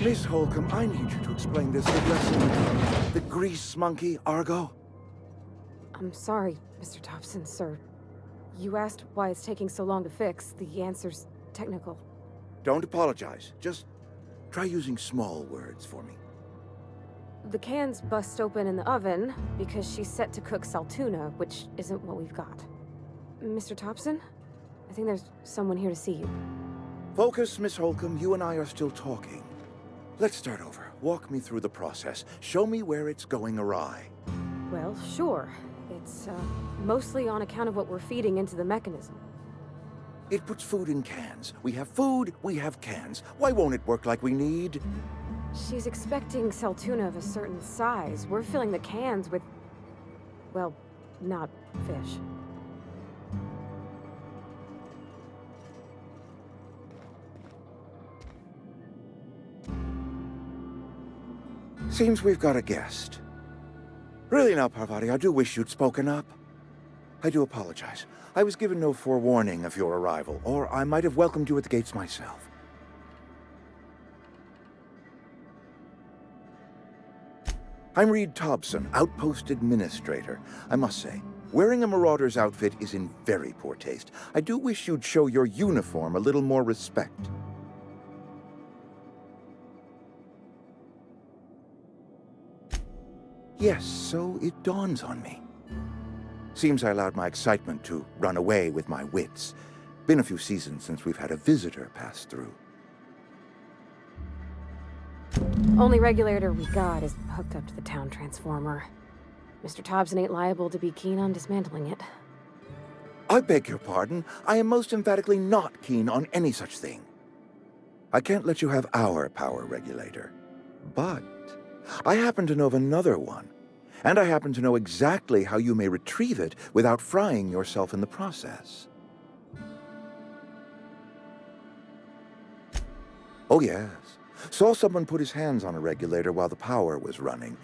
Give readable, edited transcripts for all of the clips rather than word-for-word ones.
Miss Holcomb, I need you to explain this addressing the grease monkey, Argo. I'm sorry, Mr. Thompson, sir. You asked why it's taking so long to fix. The answer's technical. Don't apologize. Just try using small words for me. The can's bust open in the oven because she's set to cook saltuna, which isn't what we've got. Mr. Thompson? I think there's someone here to see you. Focus, Miss Holcomb. You and I are still talking. Let's start over. Walk me through the process. Show me where it's going awry. Well, sure. It's, mostly on account of what we're feeding into the mechanism. It puts food in cans. We have food, we have cans. Why won't it work like we need? She's expecting saltuna of a certain size. We're filling the cans with, well, not fish. Seems we've got a guest. Really now, Parvati, I do wish you'd spoken up. I do apologize. I was given no forewarning of your arrival, or I might have welcomed you at the gates myself. I'm Reed Thompson, Outpost Administrator. I must say, wearing a Marauder's outfit is in very poor taste. I do wish you'd show your uniform a little more respect. Yes, so it dawns on me. Seems I allowed my excitement to run away with my wits. Been a few seasons since we've had a visitor pass through. Only regulator we got is hooked up to the town transformer. Mr. Thompson ain't liable to be keen on dismantling it. I beg your pardon. I am most emphatically not keen on any such thing. I can't let you have our power regulator. But I happen to know of another one. And I happen to know exactly how you may retrieve it without frying yourself in the process. Oh yes. Saw someone put his hands on a regulator while the power was running.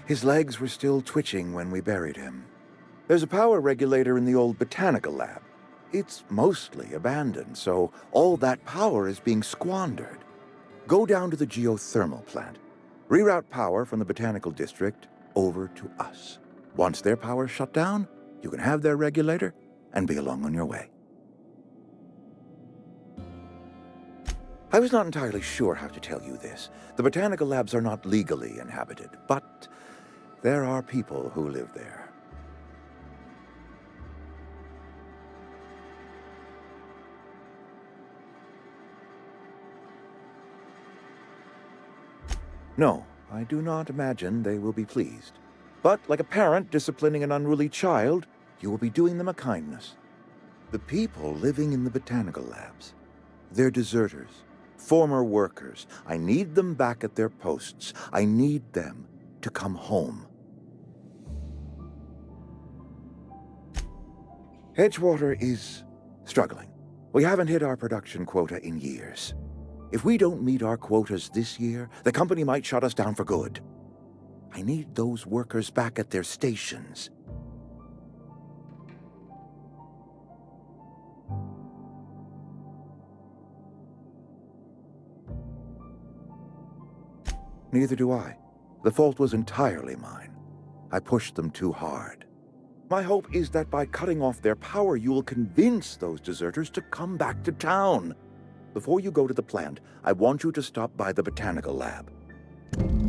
His legs were still twitching when we buried him. There's a power regulator in the old botanical lab. It's mostly abandoned, so all that power is being squandered. Go down to the geothermal plant. Reroute power from the botanical district over to us. Once their power's shut down, you can have their regulator and be along on your way. I was not entirely sure how to tell you this. The botanical labs are not legally inhabited, but there are people who live there. No, I do not imagine they will be pleased. But like a parent disciplining an unruly child, you will be doing them a kindness. The people living in the botanical labs, they're deserters, former workers. I need them back at their posts. I need them to come home. Edgewater is struggling. We haven't hit our production quota in years. If we don't meet our quotas this year, the company might shut us down for good. I need those workers back at their stations. Neither do I. The fault was entirely mine. I pushed them too hard. My hope is that by cutting off their power, you will convince those deserters to come back to town. Before you go to the plant, I want you to stop by the botanical lab.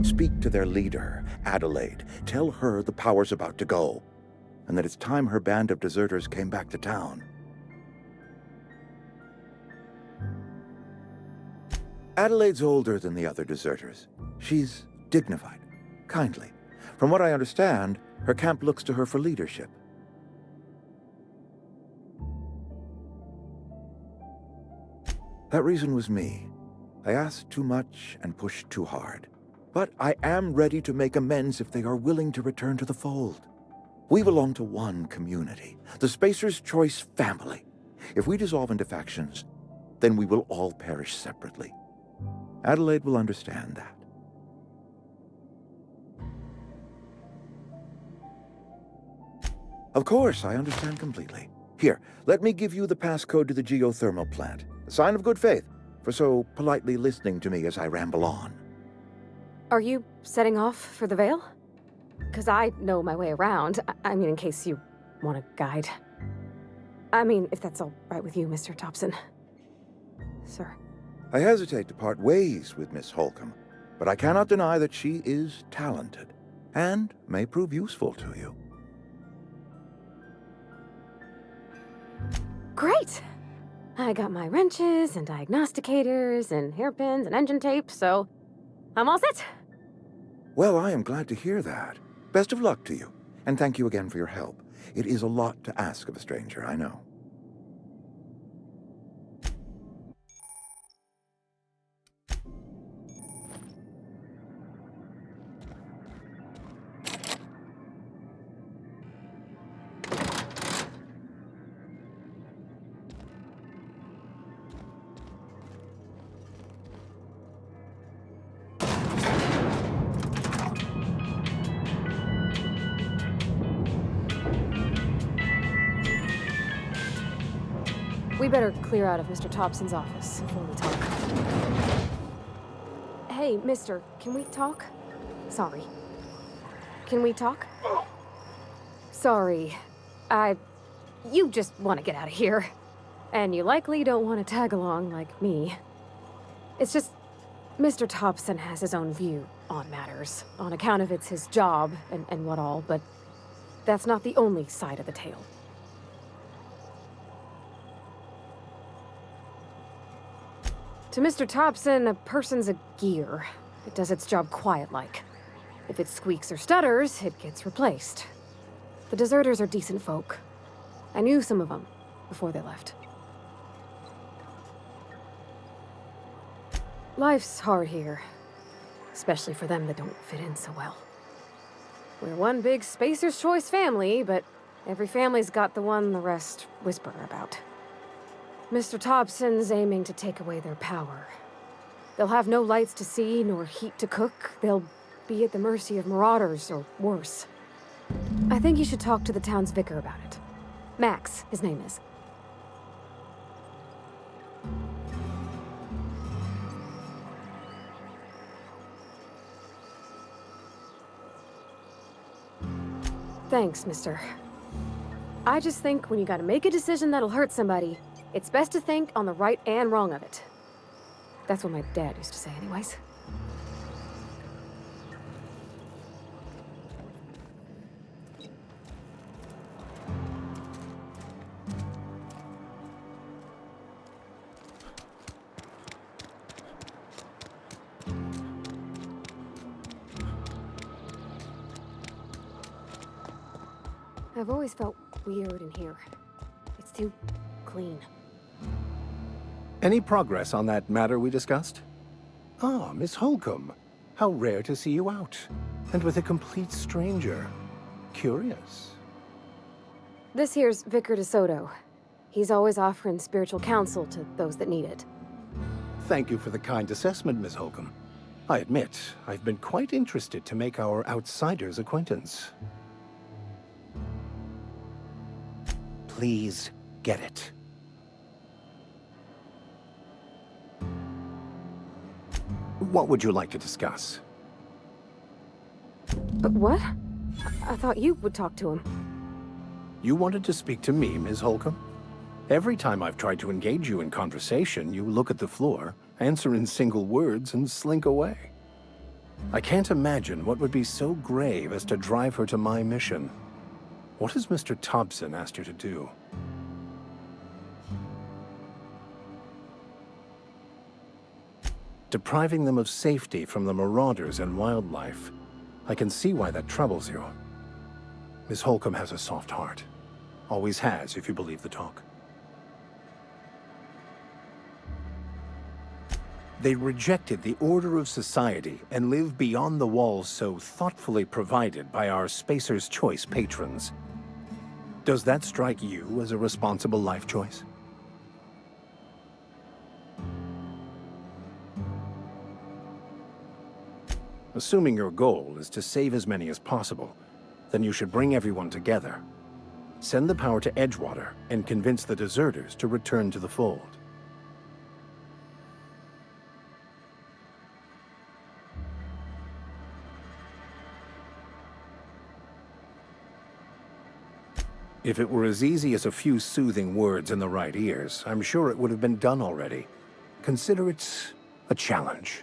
Speak to their leader, Adelaide. Tell her the power's about to go, and that it's time her band of deserters came back to town. Adelaide's older than the other deserters. She's dignified, kindly. From what I understand, her camp looks to her for leadership. That reason was me. I asked too much and pushed too hard. But I am ready to make amends if they are willing to return to the fold. We belong to one community, the Spacer's Choice family. If we dissolve into factions, then we will all perish separately. Adelaide will understand that. Of course, I understand completely. Here, let me give you the passcode to the geothermal plant. A sign of good faith for so politely listening to me as I ramble on. Are you setting off for the Vale? Because I know my way around. I mean, in case you want a guide. I mean, if that's all right with you, Mr. Thompson. Sir. I hesitate to part ways with Miss Holcomb, but I cannot deny that she is talented, and may prove useful to you. Great! I got my wrenches and diagnosticators and hairpins and engine tape, so I'm all set. Well, I am glad to hear that. Best of luck to you, and thank you again for your help. It is a lot to ask of a stranger, I know. We better clear out of Mr. Thompson's office before we talk. Hey, mister, can we talk? Sorry. Can we talk? Sorry. You just want to get out of here. And you likely don't want to tag along like me. It's just, Mr. Thompson has his own view on matters, on account of it's his job and what all, but that's not the only side of the tale. To Mr. Thompson, a person's a gear. It does its job quiet-like. If it squeaks or stutters, it gets replaced. The deserters are decent folk. I knew some of them before they left. Life's hard here, especially for them that don't fit in so well. We're one big Spacer's Choice family, but every family's got the one the rest whisper about. Mr. Thompson's aiming to take away their power. They'll have no lights to see, nor heat to cook. They'll be at the mercy of marauders, or worse. I think you should talk to the town's vicar about it. Max, his name is. Thanks, mister. I just think when you gotta make a decision that'll hurt somebody, it's best to think on the right and wrong of it. That's what my dad used to say anyways. I've always felt weird in here. It's too clean. Any progress on that matter we discussed? Ah, Miss Holcomb. How rare to see you out. And with a complete stranger. Curious. This here's Vicar DeSoto. He's always offering spiritual counsel to those that need it. Thank you for the kind assessment, Miss Holcomb. I admit, I've been quite interested to make our outsider's acquaintance. Please, get it. What would you like to discuss? What? I thought you would talk to him. You wanted to speak to me, Ms. Holcomb? Every time I've tried to engage you in conversation, you look at the floor, answer in single words, and slink away. I can't imagine what would be so grave as to drive her to my mission. What has Mr. Thompson asked you to do? Depriving them of safety from the marauders and wildlife. I can see why that troubles you. Miss Holcomb has a soft heart. Always has, if you believe the talk. They rejected the order of society and live beyond the walls so thoughtfully provided by our Spacer's Choice patrons. Does that strike you as a responsible life choice? Assuming your goal is to save as many as possible, then you should bring everyone together. Send the power to Edgewater and convince the deserters to return to the fold. If it were as easy as a few soothing words in the right ears, I'm sure it would have been done already. Consider it a challenge.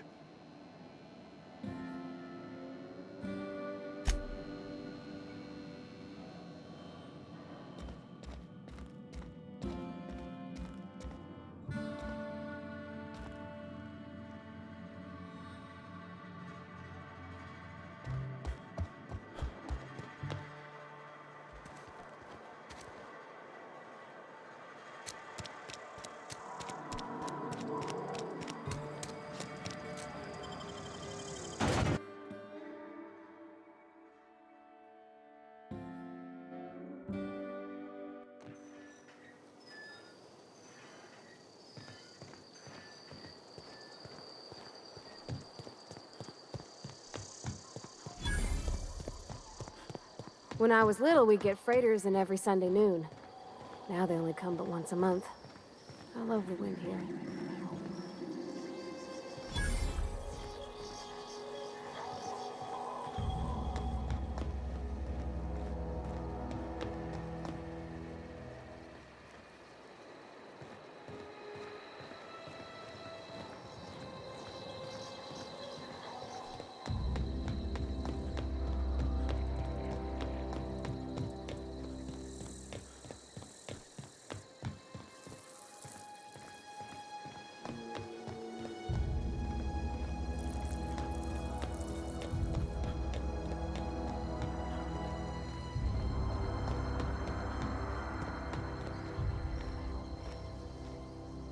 When I was little, we'd get freighters in every Sunday noon. Now they only come but once a month. I love the wind here.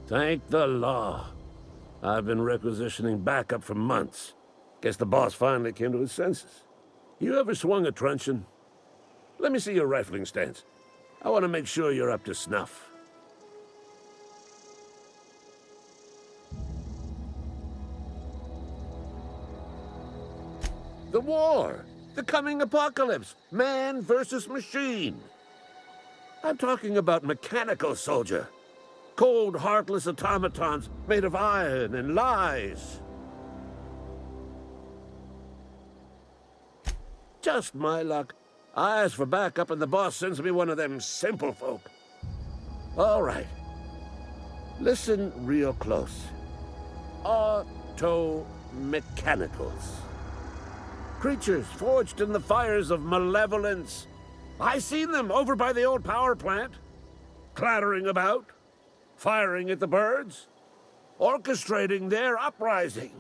Thank the law. I've been requisitioning backup for months. Guess the boss finally came to his senses. You ever swung a truncheon? Let me see your rifling stance. I want to make sure you're up to snuff. The war! The coming apocalypse! Man versus machine! I'm talking about mechanical soldier. Cold, heartless automatons made of iron and lies. Just my luck. I ask for backup and the boss sends me one of them simple folk. All right. Listen real close. Auto-mechanicals. Creatures forged in the fires of malevolence. I seen them over by the old power plant. Clattering about. Firing at the birds, orchestrating their uprising.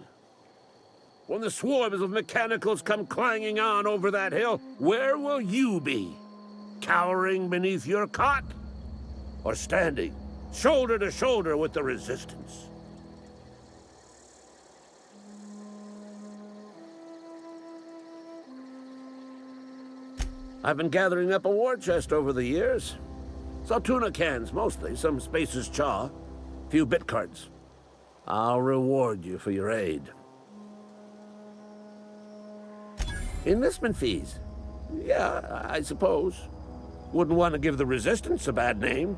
When the swarms of mechanicals come clanging on over that hill, where will you be? Cowering beneath your cot? Or standing, shoulder to shoulder with the resistance? I've been gathering up a war chest over the years. Saw tuna cans, mostly, some Spacer's chaw, few bit cards. I'll reward you for your aid. Enlistment fees? Yeah, I suppose. Wouldn't want to give the Resistance a bad name.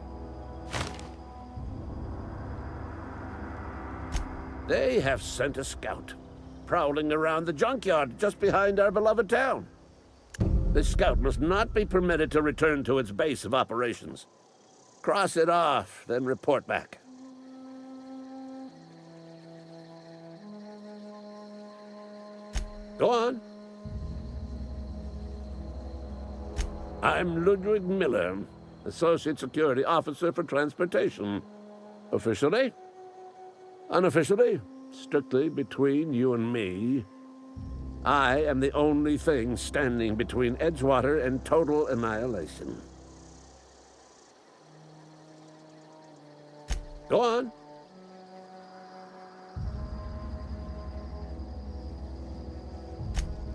They have sent a scout, prowling around the junkyard just behind our beloved town. This scout must not be permitted to return to its base of operations. Cross it off, then report back. Go on. I'm Ludwig Miller, Associate Security Officer for Transportation. Officially? Unofficially? Strictly between you and me. I am the only thing standing between Edgewater and total annihilation. Go on.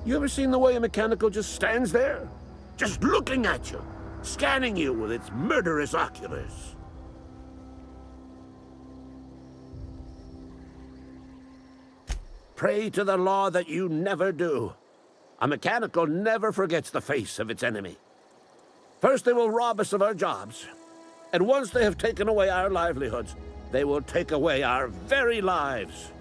You ever seen the way a mechanical just stands there? Just looking at you, scanning you with its murderous oculars. Pray to the law that you never do. A mechanical never forgets the face of its enemy. First they will rob us of our jobs. And once they have taken away our livelihoods, they will take away our very lives.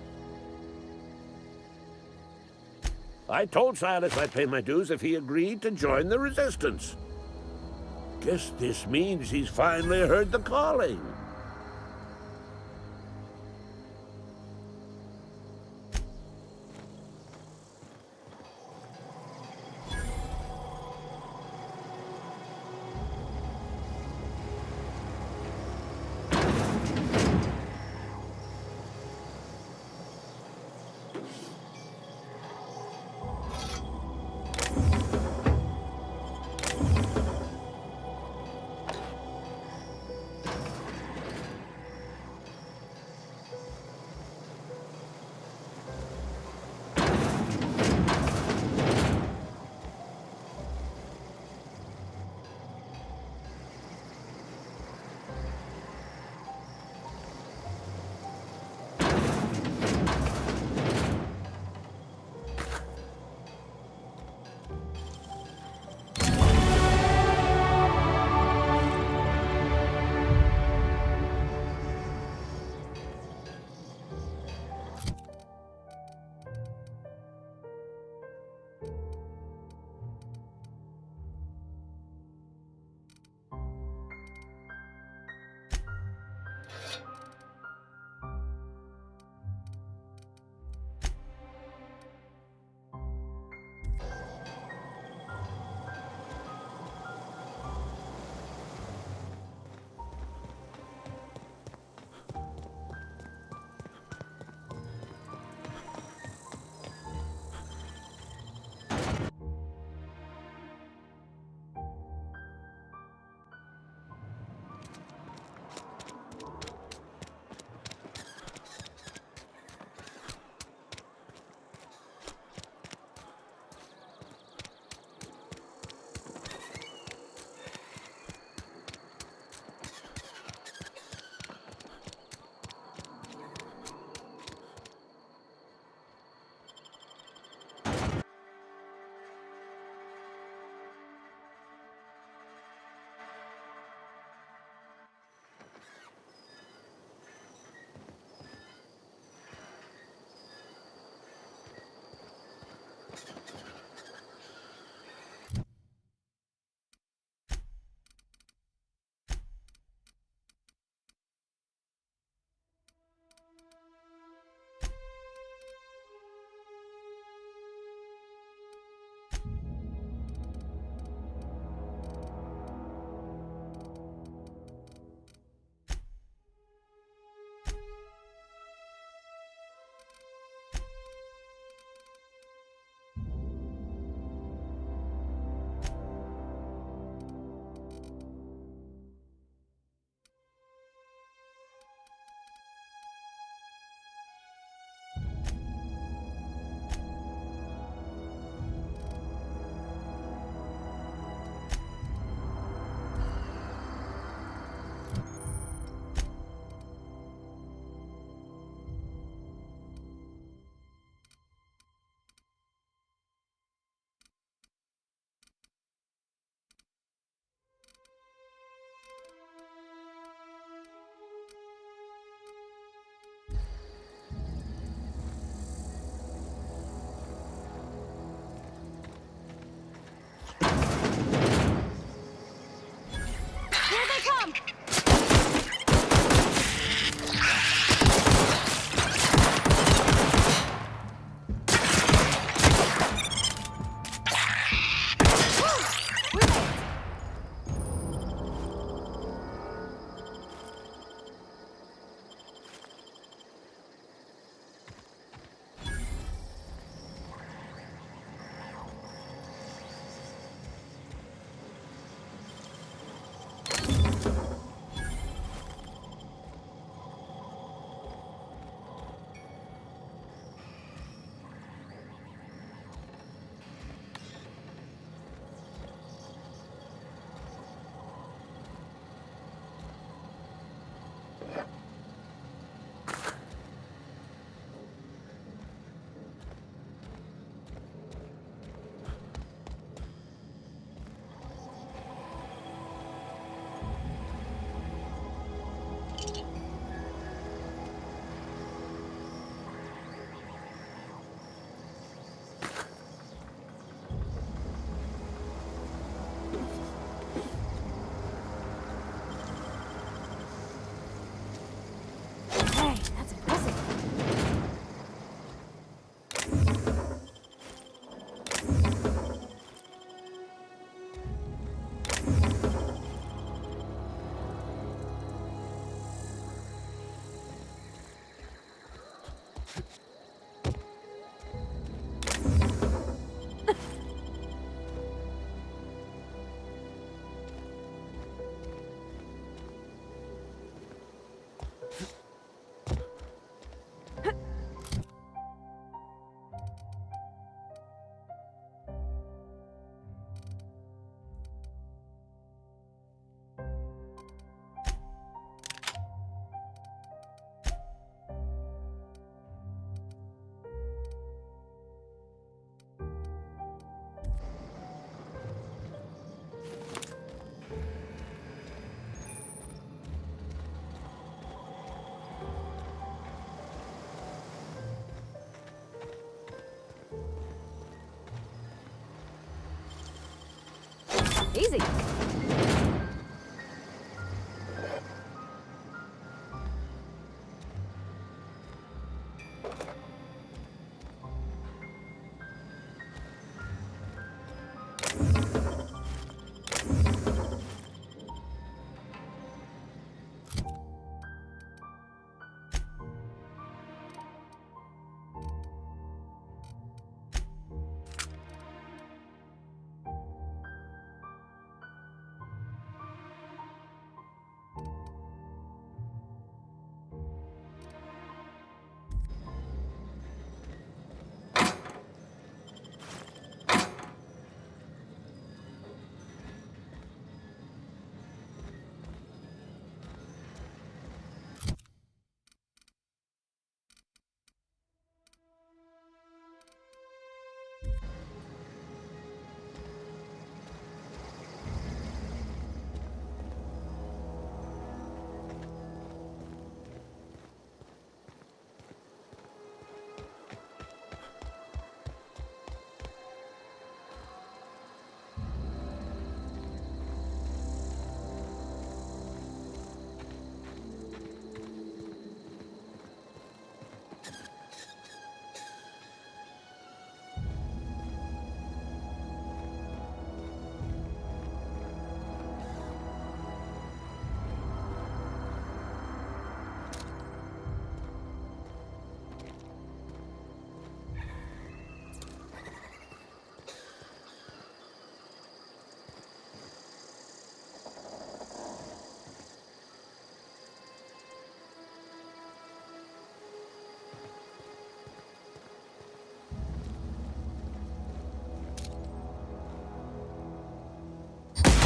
I told Silas I'd pay my dues if he agreed to join the Resistance. Guess this means he's finally heard the calling. Easy.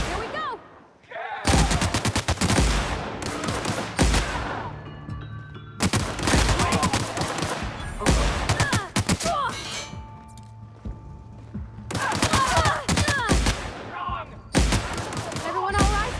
Here we go! Everyone all right?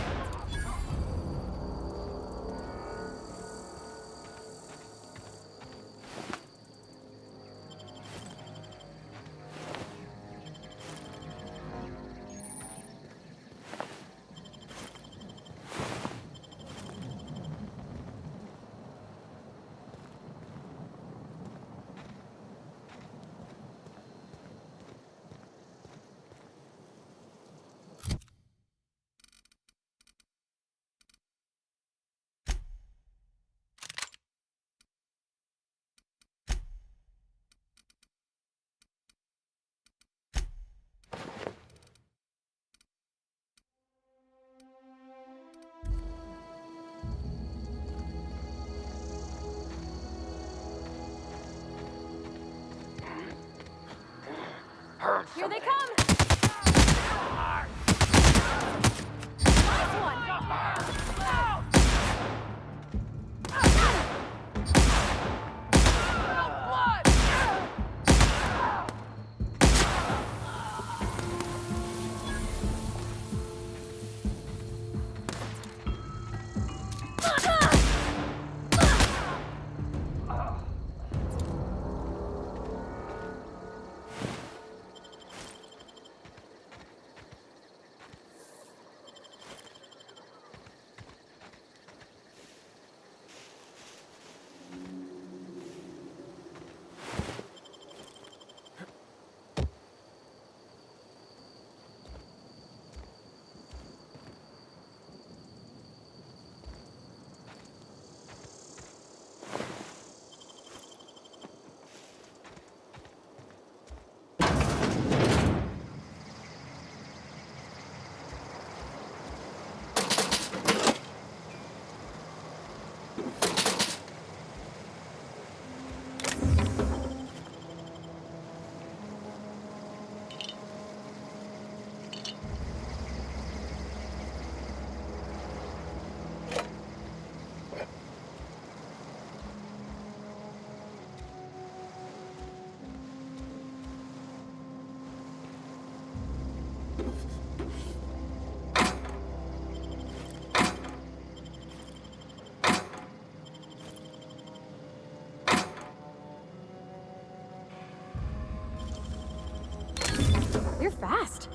Here they come! Nice one! You're fast.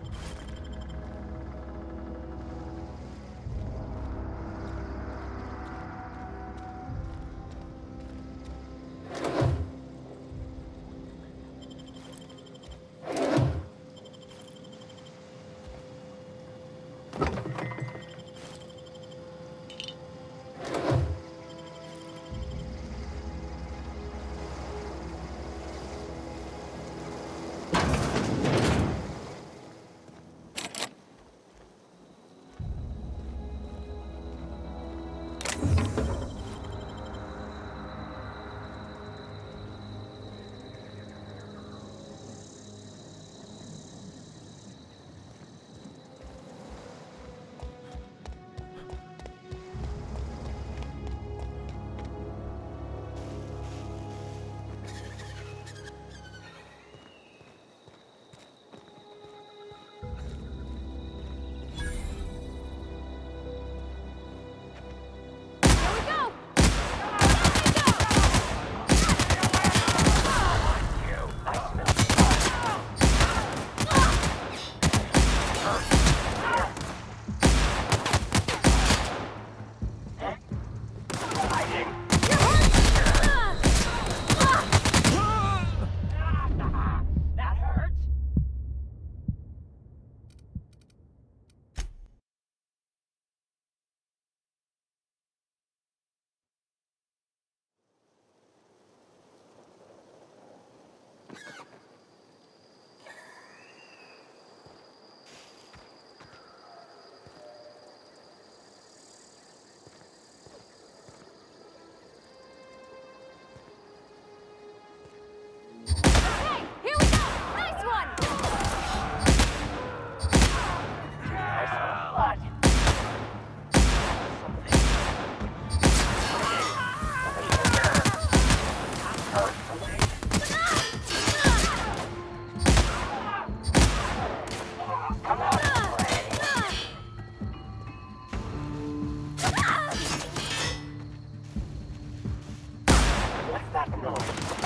What's that noise?